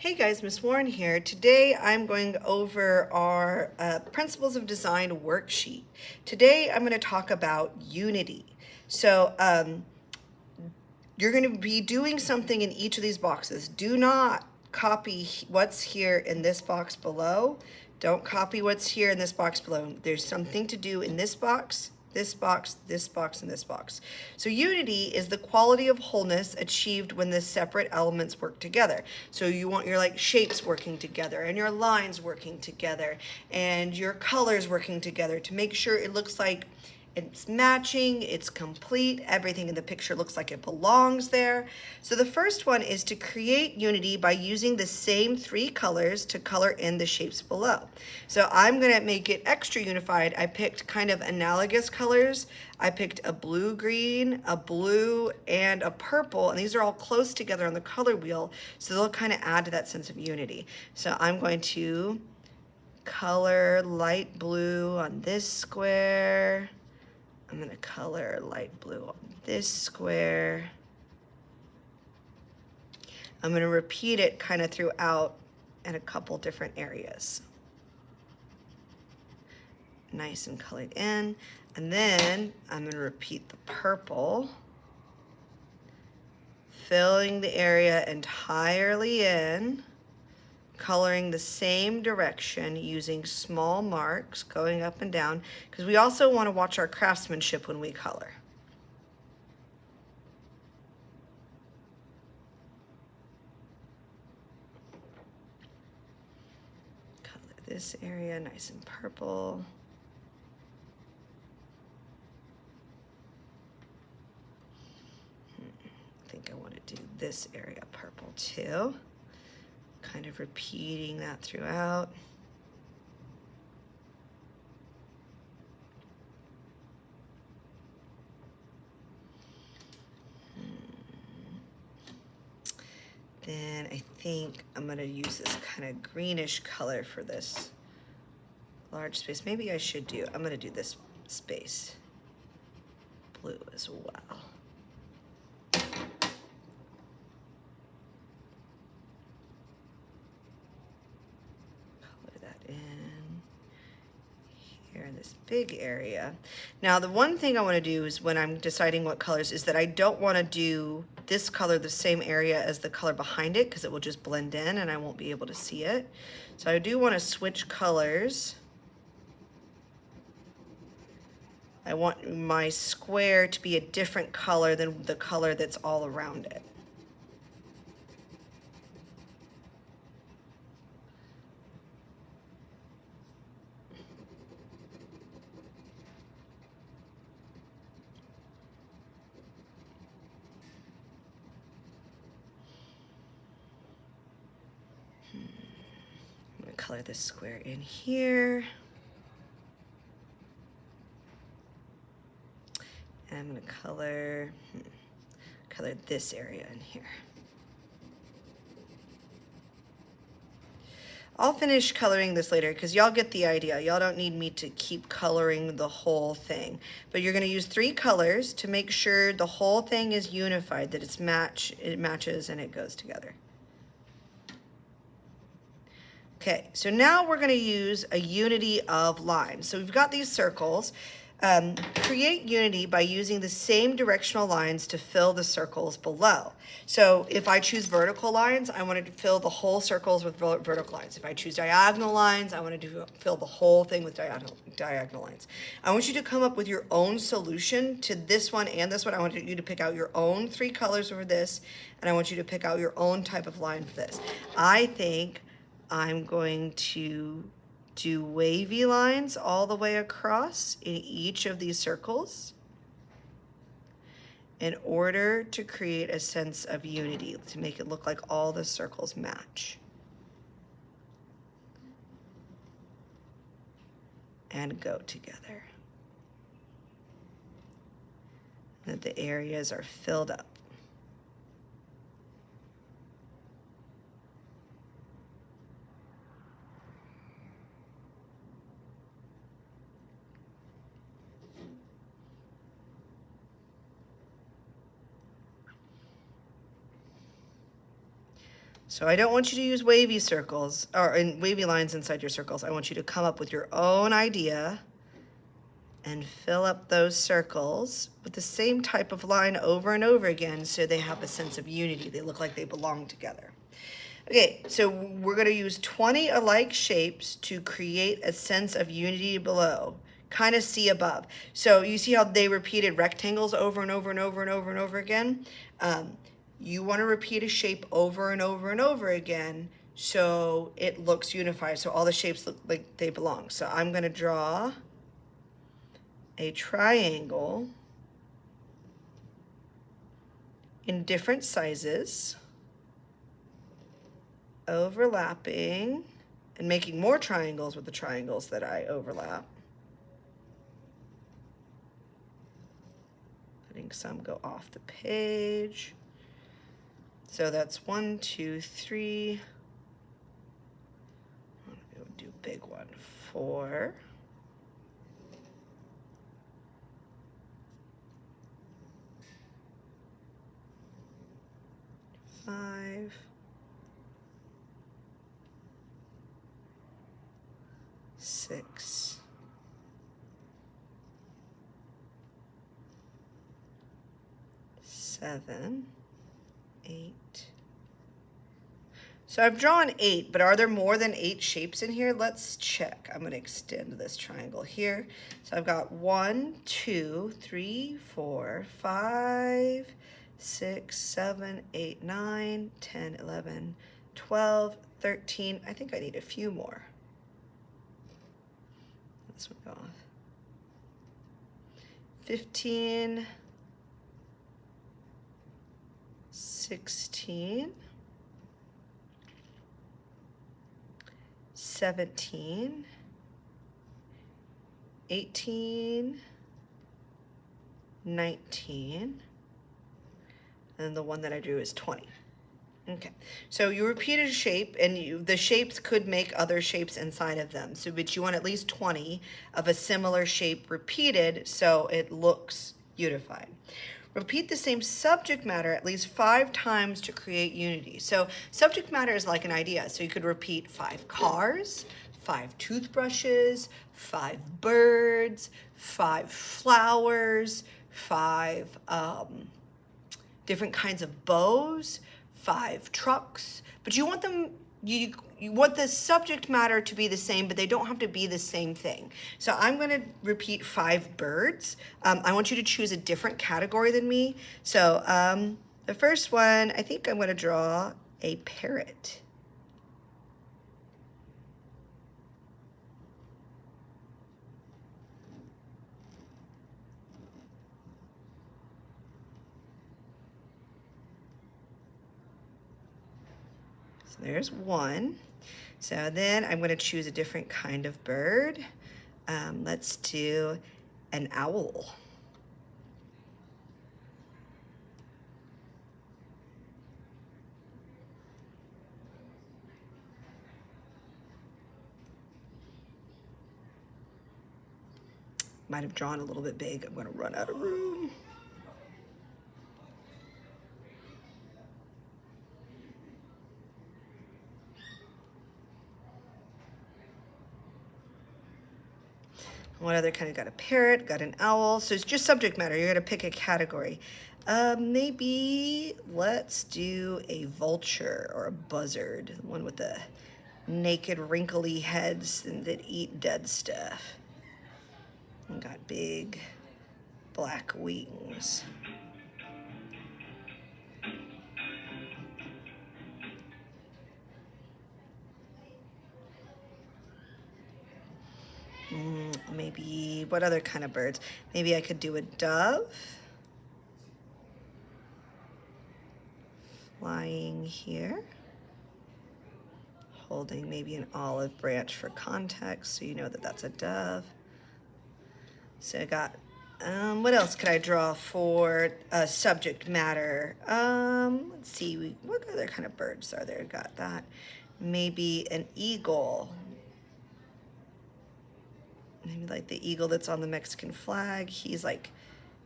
Hey guys, Miss Warren here. Today I'm going over our Principles of Design worksheet. Today I'm going to talk about unity. You're going to be doing something in each of these boxes. Do not copy what's here in this box below. Don't copy what's here in this box below. There's something to do in this box, this box, this box, and this box. So unity is the quality of wholeness achieved when the separate elements work together. So you want your shapes working together and your lines working together and your colors working together to make sure it looks like it's matching, it's complete, everything in the picture looks like it belongs there. So the first one is to create unity by using the same three colors to color in the shapes below. So I'm gonna make it extra unified. I picked kind of analogous colors. I picked a blue-green, a blue, and a purple, and these are all close together on the color wheel, so they'll kind of add to that sense of unity. So I'm going to color light blue on this square. I'm going to color light blue on this square. I'm going to repeat it kind of throughout in a couple different areas. Nice and colored in. And then I'm going to repeat the purple, filling the area entirely in, coloring the same direction using small marks going up and down, because we also want to watch our craftsmanship when we color. Color this area nice and purple. I think I want to do this area purple too. Kind of repeating that throughout. Then I think I'm going to use this kind of greenish color for this large space. Maybe I should do, I'm going to do this space blue as well. In this big area. Now the one thing I want to do is when I'm deciding what colors is that I don't want to do this color the same area as the color behind it because it will just blend in and I won't be able to see it. So I do want to switch colors. I want my square to be a different color than the color that's all around it. Color this square in here. And I'm going to color this area in here. I'll finish coloring this later because y'all get the idea. Y'all don't need me to keep coloring the whole thing. But you're going to use three colors to make sure the whole thing is unified, that it matches and it goes together. Okay, so now we're going to use a unity of lines. So we've got these circles. Create unity by using the same directional lines to fill the circles below. So if I choose vertical lines, I want to fill the whole circles with vertical lines. If I choose diagonal lines, I want to fill the whole thing with diagonal lines. I want you to come up with your own solution to this one and this one. I want you to pick out your own three colors for this, and I want you to pick out your own type of line for this. I think I'm going to do wavy lines all the way across in each of these circles in order to create a sense of unity, to make it look like all the circles match. And go together. That the areas are filled up. So I don't want you to use wavy circles or wavy lines inside your circles. I want you to come up with your own idea and fill up those circles with the same type of line over and over again so they have a sense of unity. They look like they belong together. Okay, so we're going to use 20 alike shapes to create a sense of unity below. Kind of see above. So you see how they repeated rectangles over and over and over and over and over again? You want to repeat a shape over and over and over again so it looks unified, so all the shapes look like they belong. So I'm going to draw a triangle in different sizes, overlapping and making more triangles with the triangles that I overlap. Letting some go off the page. So that's 1, 2, 3. We'll do big one. 4. 5. 6. 7. 8. So I've drawn 8, but are there more than 8 shapes in here? Let's check. I'm going to extend this triangle here. So I've got 1, 2, 3, 4, 5, 6, 7, 8, 9, 10, 11, 12, 13. I think I need a few more. This one go off. 15, 16, 17, 18, 19, and the one that I drew is 20. Okay, so you repeated a shape, and the shapes could make other shapes inside of them. So, but you want at least 20 of a similar shape repeated so it looks unified. Repeat the same subject matter at least 5 times to create unity. So subject matter is like an idea. So you could repeat 5 cars, 5 toothbrushes, 5 birds, 5 flowers, 5 different kinds of bows, 5 trucks. But you want them, you want the subject matter to be the same, but they don't have to be the same thing. So I'm going to repeat 5 birds. I want you to choose a different category than me. So the first one, I think I'm going to draw a parrot. So there's one. So then I'm going to choose a different kind of bird. Let's do an owl. Might have drawn a little bit big. I'm going to run out of room. What other kind? Got a parrot, got an owl. So it's just subject matter. You're going to pick a category. Maybe let's do a vulture or a buzzard, the one with the naked, wrinkly heads that eat dead stuff. And got big black wings. Maybe, what other kind of birds? Maybe I could do a dove. Flying here. Holding maybe an olive branch for context, so you know that that's a dove. So I got, what else could I draw for subject matter? Let's see, what other kind of birds are there? Got that. Maybe an eagle. Maybe like the eagle that's on the Mexican flag. He's like,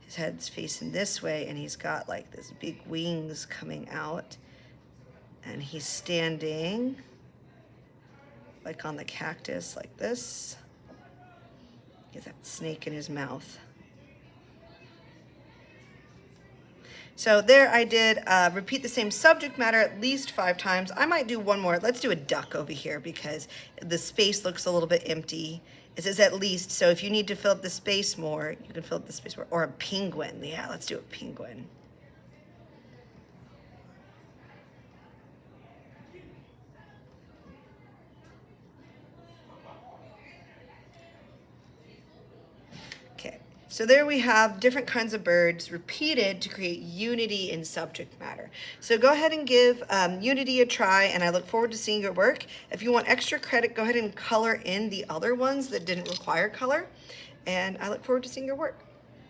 his head's facing this way, and he's got like this big wings coming out. And he's standing like on the cactus like this. He has that snake in his mouth. So there I did repeat the same subject matter at least 5 times. I might do one more. Let's do a duck over here because the space looks a little bit empty. It says at least, so if you need to fill up the space more, you can fill up the space more. Or a penguin. Yeah, let's do a penguin. Okay, so there we have different kinds of birds repeated to create unity in subject matter. So go ahead and give unity a try, and I look forward to seeing your work. If you want extra credit, go ahead and color in the other ones that didn't require color, and I look forward to seeing your work.